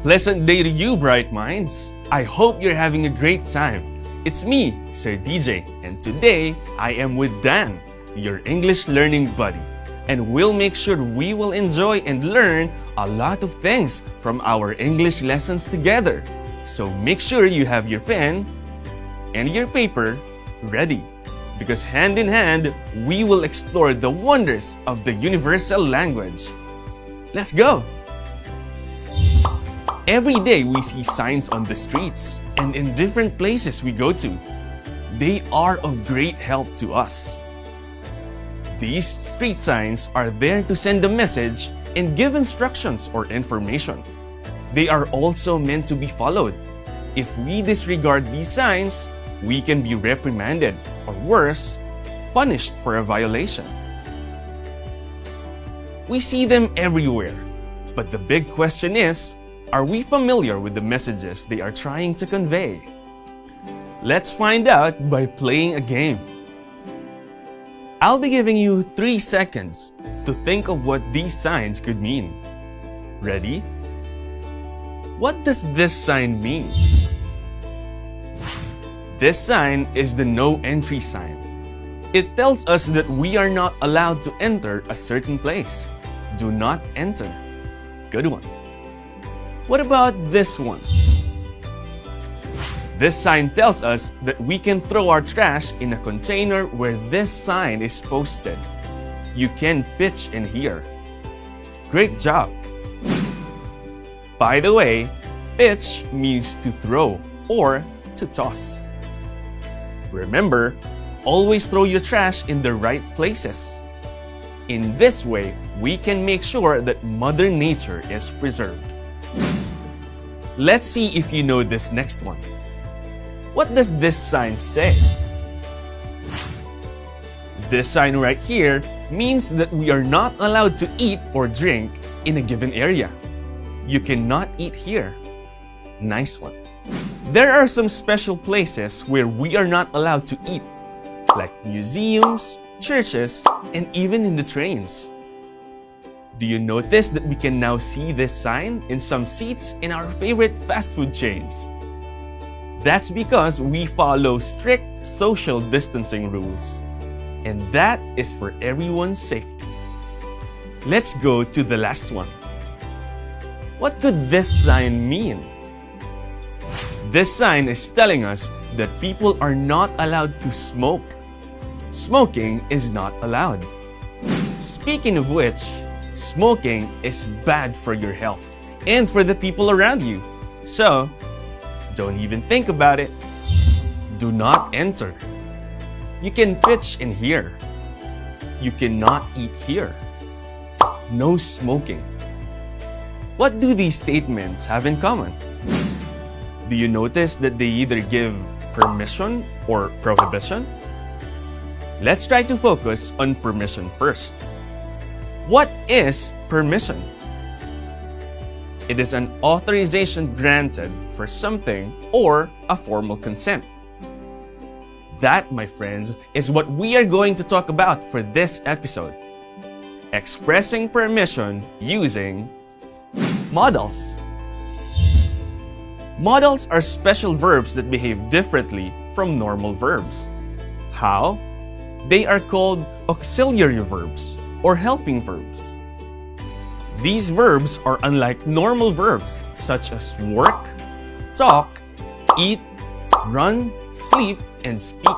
Pleasant day to you, bright minds. I hope you're having a great time. It's me, Sir DJ, and today I am with Dan, your English learning buddy. And we'll make sure we will enjoy and learn a lot of things from our English lessons together. So make sure you have your pen and your paper ready, because hand in hand, we will explore the wonders of the universal language. Let's go! Every day we see signs on the streets and in different places we go to. They are of great help to us. These street signs are there to send a message and give instructions or information. They are also meant to be followed. If we disregard these signs, we can be reprimanded or worse, punished for a violation. We see them everywhere, but the big question is, are we familiar with the messages they are trying to convey? Let's find out by playing a game. I'll be giving you 3 seconds to think of what these signs could mean. Ready? What does this sign mean? This sign is the no entry sign. It tells us that we are not allowed to enter a certain place. Do not enter. Good one. What about this one? This sign tells us that we can throw our trash in a container where this sign is posted. You can pitch in here. Great job! By the way, pitch means to throw or to toss. Remember, always throw your trash in the right places. In this way, we can make sure that Mother Nature is preserved. Let's see if you know this next one. What does this sign say? This sign right here means that we are not allowed to eat or drink in a given area. You cannot eat here. Nice one. There are some special places where we are not allowed to eat, like museums, churches, and even in the trains. Do you notice that we can now see this sign in some seats in our favorite fast food chains? That's because we follow strict social distancing rules. And that is for everyone's safety. Let's go to the last one. What could this sign mean? This sign is telling us that people are not allowed to smoke. Smoking is not allowed. Speaking of which, smoking is bad for your health and for the people around you. So, don't even think about it. Do not enter. You can pitch in here. You cannot eat here. No smoking. What do these statements have in common? Do you notice that they either give permission or prohibition? Let's try to focus on permission first. What is permission? It is an authorization granted for something or a formal consent. That, my friends, is what we are going to talk about for this episode. Expressing permission using modals. Modals are special verbs that behave differently from normal verbs. How? They are called auxiliary verbs or helping verbs. These verbs are unlike normal verbs such as work, talk, eat, run, sleep, and speak.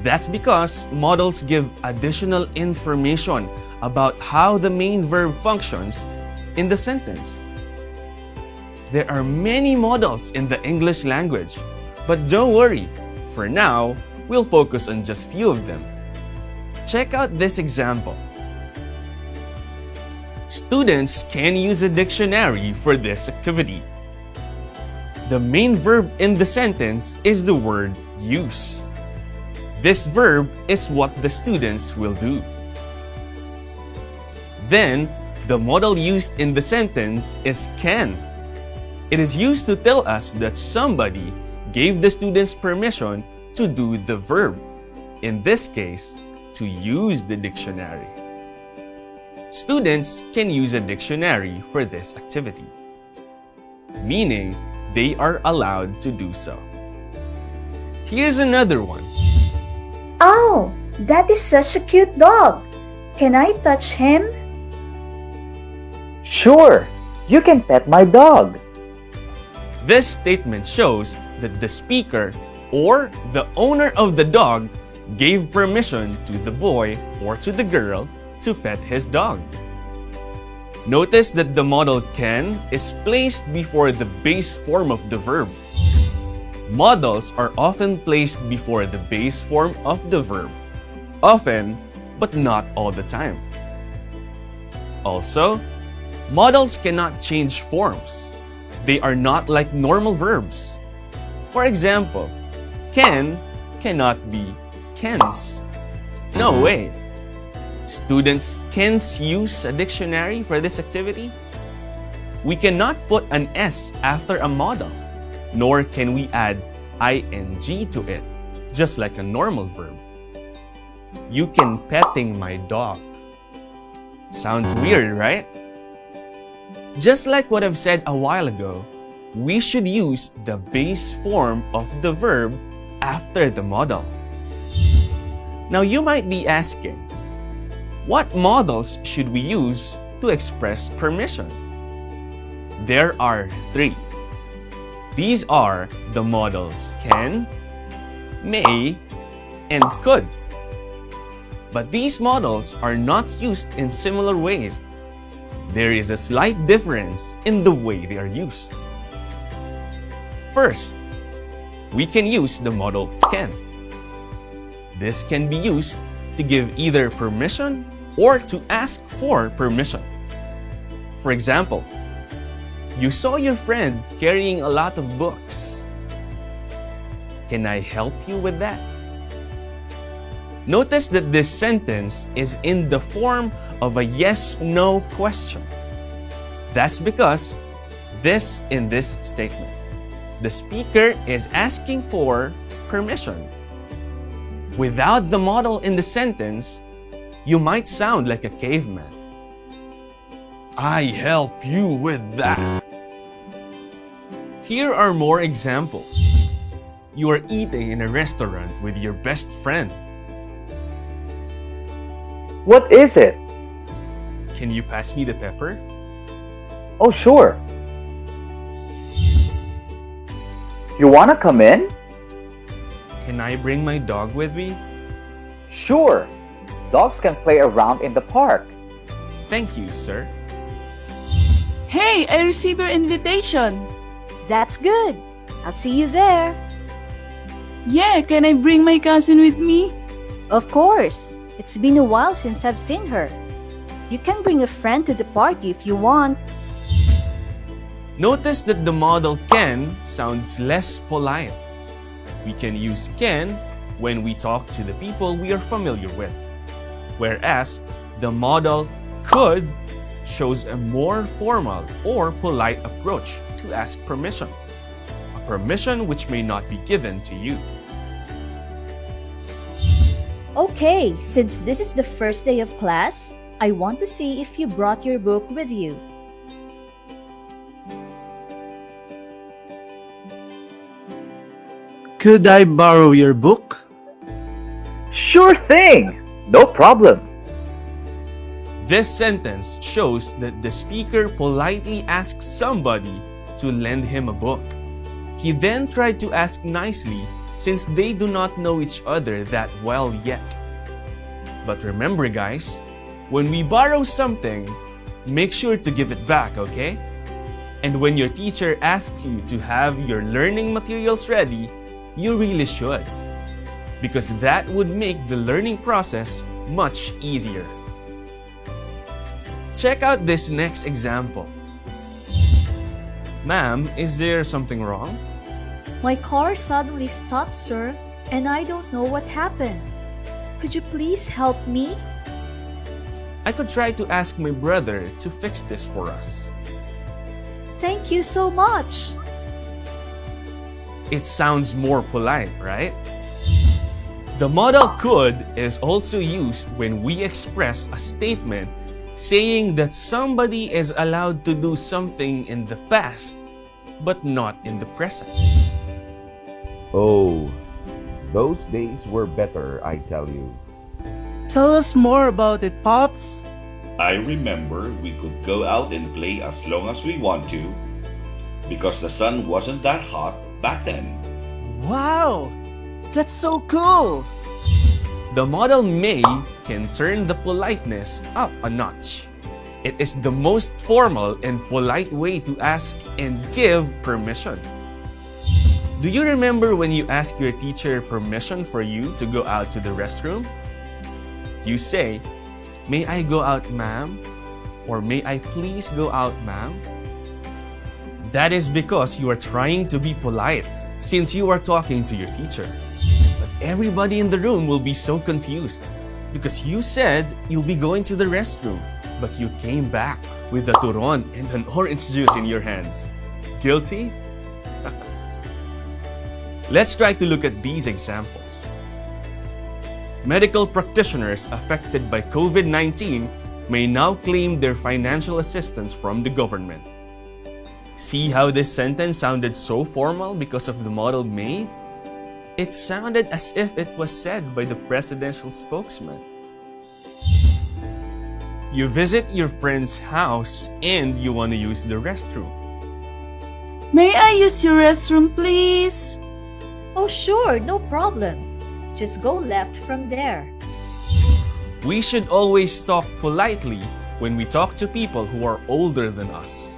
That's because modals give additional information about how the main verb functions in the sentence. There are many modals in the English language, but don't worry, for now, we'll focus on just few of them. Check out this example. Students can use a dictionary for this activity. The main verb in the sentence is the word use. This verb is what the students will do. Then, the modal used in the sentence is can. It is used to tell us that somebody gave the students permission to do the verb, in this case, to use the dictionary. Students can use a dictionary for this activity. meaning they are allowed to do so. Here's another one. Oh, that is such a cute dog. Can I touch him? Sure, you can pet my dog. This statement shows that the speaker or the owner of the dog gave permission to the boy or to the girl to pet his dog. Notice that the modal can is placed before the base form of the verb. Modals are often placed before the base form of the verb, often, but not all the time. Also, modals cannot change forms. They are not like normal verbs. For example, can cannot be cans. No way. Students, can use a dictionary for this activity? We cannot put an S after a modal, nor can we add ing to it, just like a normal verb. You can petting my dog. Sounds weird, right? Just like what I've said a while ago, we should use the base form of the verb after the modal. Now you might be asking, what modals should we use to express permission? There are 3. These are the modals can, may, and could. But these modals are not used in similar ways. There is a slight difference in the way they are used. First, we can use the modal can. This can be used to give either permission or to ask for permission. For example, you saw your friend carrying a lot of books. Can I help you with that? Notice that this sentence is in the form of a yes-no question. That's because in this statement, the speaker is asking for permission. Without the modal in the sentence, you might sound like a caveman. I help you with that. Here are more examples. You are eating in a restaurant with your best friend. What is it? Can you pass me the pepper? Oh, sure. You wanna come in? Can I bring my dog with me? Sure. Dogs can play around in the park. Thank you, sir. Hey, I received your invitation. That's good. I'll see you there. Yeah, can I bring my cousin with me? Of course. It's been a while since I've seen her. You can bring a friend to the party if you want. Notice that the modal can sounds less polite. We can use can when we talk to the people we are familiar with, whereas the modal could shows a more formal or polite approach to ask permission, a permission which may not be given to you. Okay, since this is the first day of class, I want to see if you brought your book with you. Could I borrow your book? Sure thing. No problem. This sentence shows that the speaker politely asks somebody to lend him a book. He then tried to ask nicely since they do not know each other that well yet. But remember guys, when we borrow something, make sure to give it back, okay? And when your teacher asks you to have your learning materials ready, you really should, because that would make the learning process much easier. Check out this next example. Ma'am, is there something wrong? My car suddenly stopped, sir, and I don't know what happened. Could you please help me? I could try to ask my brother to fix this for us. Thank you so much. It sounds more polite, right? The modal could is also used when we express a statement saying that somebody is allowed to do something in the past, but not in the present. Oh, those days were better, I tell you. Tell us more about it, Pops. I remember we could go out and play as long as we want to because the sun wasn't that hot back then. Wow, that's so cool. The model may can turn the politeness up a notch. It is the most formal and polite way to ask and give permission. Do you remember when you asked your teacher permission for you to go out to the restroom? You say, "May I go out, ma'am?" Or "May I please go out, ma'am?" That is because you are trying to be polite since you are talking to your teacher. But everybody in the room will be so confused because you said you'll be going to the restroom, but you came back with a turon and an orange juice in your hands. Guilty? Let's try to look at these examples. Medical practitioners affected by COVID-19 may now claim their financial assistance from the government. See how this sentence sounded so formal because of the model may? It sounded as if it was said by the presidential spokesman. You visit your friend's house and you want to use the restroom. May I use your restroom, please? Oh, sure, no problem. Just go left from there. We should always talk politely when we talk to people who are older than us.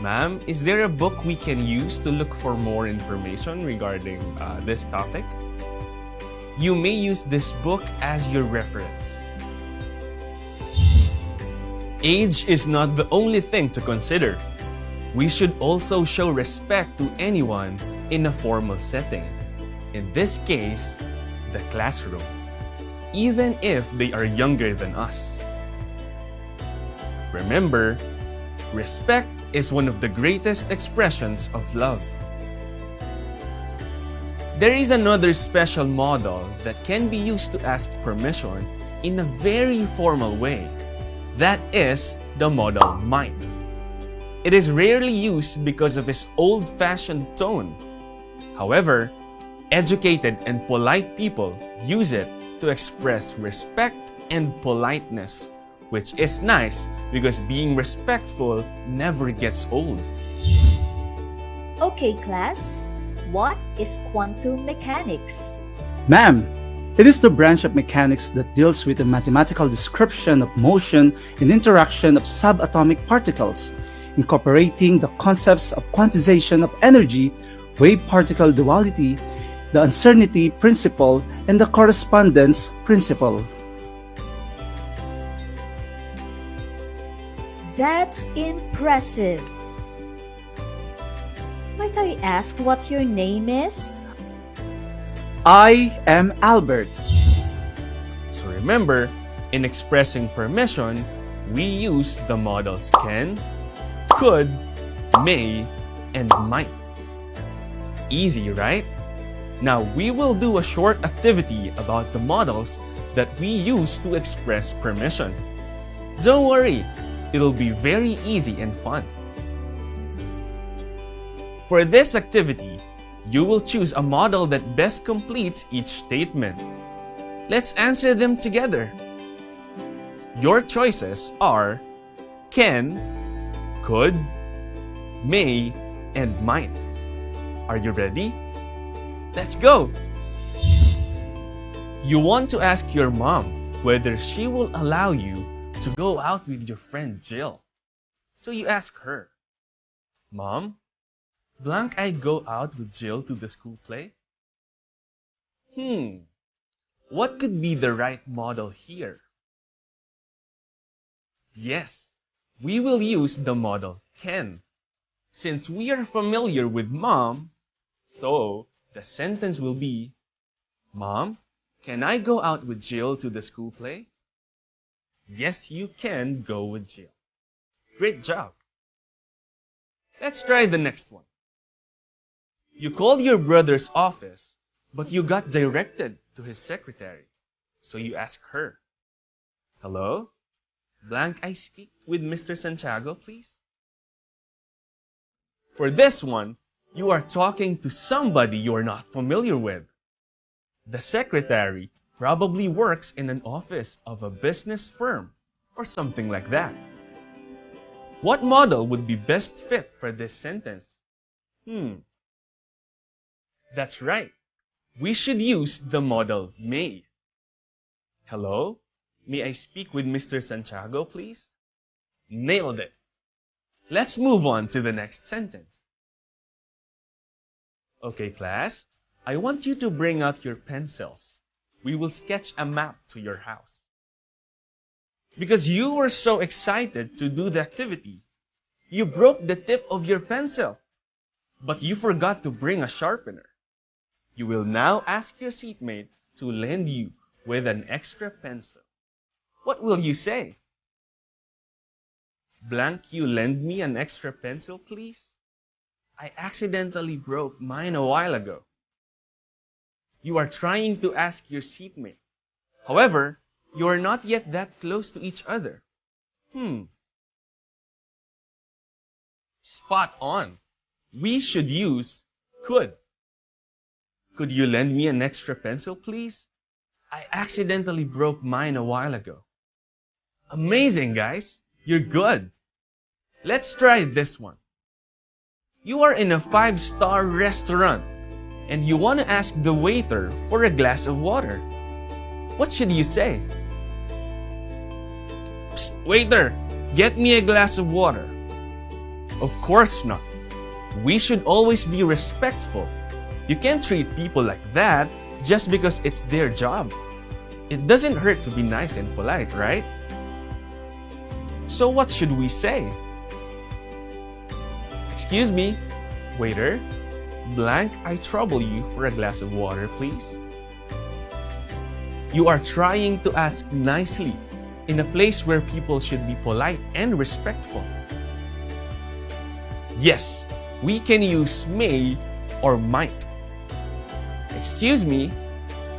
Ma'am, is there a book we can use to look for more information regarding this topic? You may use this book as your reference. Age is not the only thing to consider. We should also show respect to anyone in a formal setting. In this case, the classroom, even if they are younger than us. Remember, respect is one of the greatest expressions of love. There is another special model that can be used to ask permission in a very formal way. That is the modal might. It is rarely used because of its old-fashioned tone. However, educated and polite people use it to express respect and politeness, which is nice because being respectful never gets old. Okay, class. What is quantum mechanics? Ma'am, it is the branch of mechanics that deals with the mathematical description of motion and interaction of subatomic particles, incorporating the concepts of quantization of energy, wave-particle duality, the uncertainty principle, and the correspondence principle. That's impressive. Might I ask what your name is? I am Albert. So remember, in expressing permission, we use the modals can, could, may, and might. Easy, right? Now we will do a short activity about the modals that we use to express permission. Don't worry, it'll be very easy and fun. For this activity, you will choose a model that best completes each statement. Let's answer them together. Your choices are can, could, may, and might. Are you ready? Let's go! You want to ask your mom whether she will allow you to go out with your friend Jill. So you ask her, "Mom, blank I go out with Jill to the school play?" What could be the right model here? Yes, we will use the model can. Since we are familiar with mom, so the sentence will be, "Mom, can I go out with Jill to the school play?" Yes, you can go with Jill. Great job. Let's try the next one. You called your brother's office, but you got directed to his secretary. So you ask her, "Hello? Blank I speak with Mr. Santiago, please?" For this one, you are talking to somebody you are not familiar with. The secretary probably works in an office of a business firm or something like that. What modal would be best fit for this sentence? That's right. We should use the modal may. Hello? May I speak with Mr. Santiago, please? Nailed it. Let's move on to the next sentence. Okay, class. I want you to bring out your pencils. We will sketch a map to your house. Because you were so excited to do the activity, you broke the tip of your pencil, but you forgot to bring a sharpener. You will now ask your seatmate to lend you with an extra pencil. What will you say? Blank, you lend me an extra pencil, please? I accidentally broke mine a while ago. You are trying to ask your seatmate. However, you are not yet that close to each other. Spot on. We should use could. Could you lend me an extra pencil, please? I accidentally broke mine a while ago. Amazing, guys. You're good. Let's try this one. You are in a 5-star restaurant and you want to ask the waiter for a glass of water. What should you say? Psst, waiter, get me a glass of water. Of course not. We should always be respectful. You can't treat people like that just because it's their job. It doesn't hurt to be nice and polite, right? So what should we say? Excuse me, waiter, blank, I trouble you for a glass of water, please. You are trying to ask nicely in a place where people should be polite and respectful. Yes, we can use may or might. Excuse me,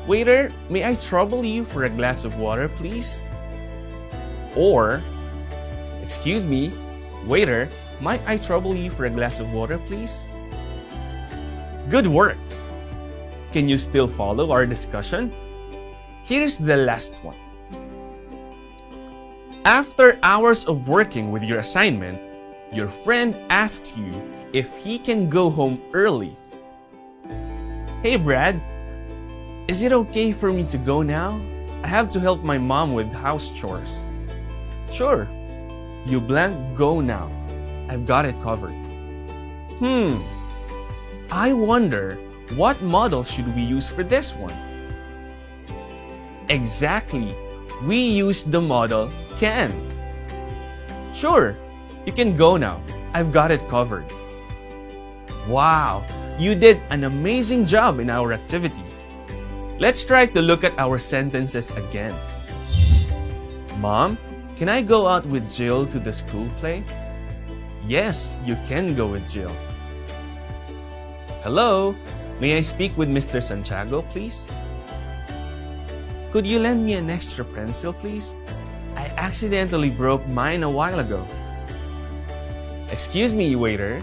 waiter, may I trouble you for a glass of water, please? Or, excuse me, waiter, might I trouble you for a glass of water, please? Good work! Can you still follow our discussion? Here's the last one. After hours of working with your assignment, your friend asks you if he can go home early. Hey Brad, is it okay for me to go now? I have to help my mom with house chores. Sure, you blank go now. I've got it covered. I wonder what model should we use for this one? Exactly, we use the model can. Sure, you can go now. I've got it covered. Wow, you did an amazing job in our activity. Let's try to look at our sentences again. Mom, can I go out with Jill to the school play? Yes, you can go with Jill. Hello, may I speak with Mr. Santiago, please? Could you lend me an extra pencil, please? I accidentally broke mine a while ago. Excuse me, waiter.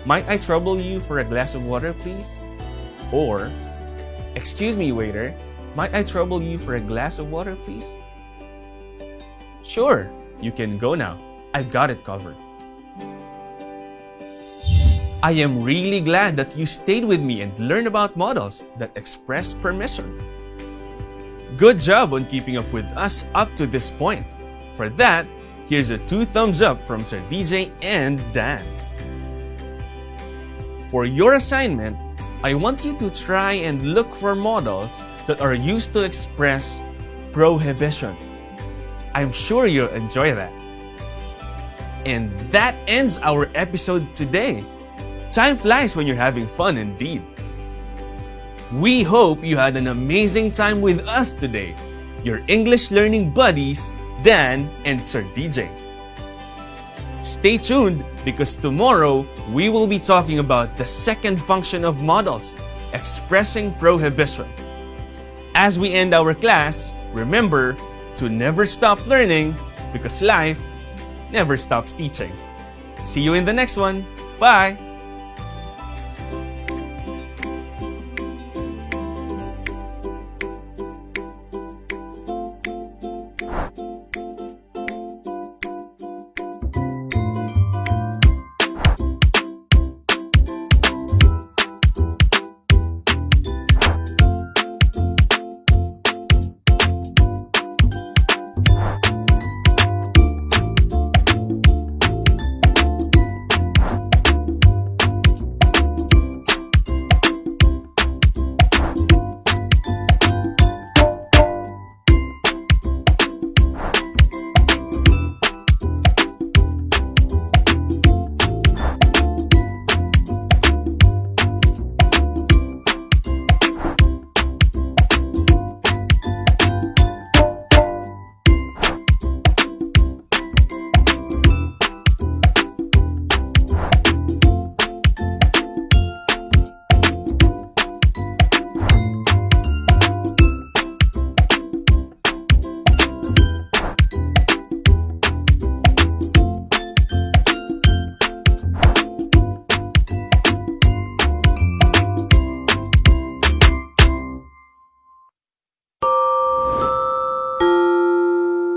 Might I trouble you for a glass of water, please? Or, excuse me, waiter. Might I trouble you for a glass of water, please? Sure, you can go now. I've got it covered. I am really glad that you stayed with me and learned about models that express permission. Good job on keeping up with us up to this point. For that, here's a 2 thumbs up from Sir DJ and Dan. For your assignment, I want you to try and look for models that are used to express prohibition. I'm sure you'll enjoy that. And that ends our episode today. Time flies when you're having fun indeed. We hope you had an amazing time with us today, your English learning buddies, Dan and Sir DJ. Stay tuned because tomorrow we will be talking about the second function of modals, expressing prohibition. As we end our class, remember to never stop learning because life never stops teaching. See you in the next one. Bye!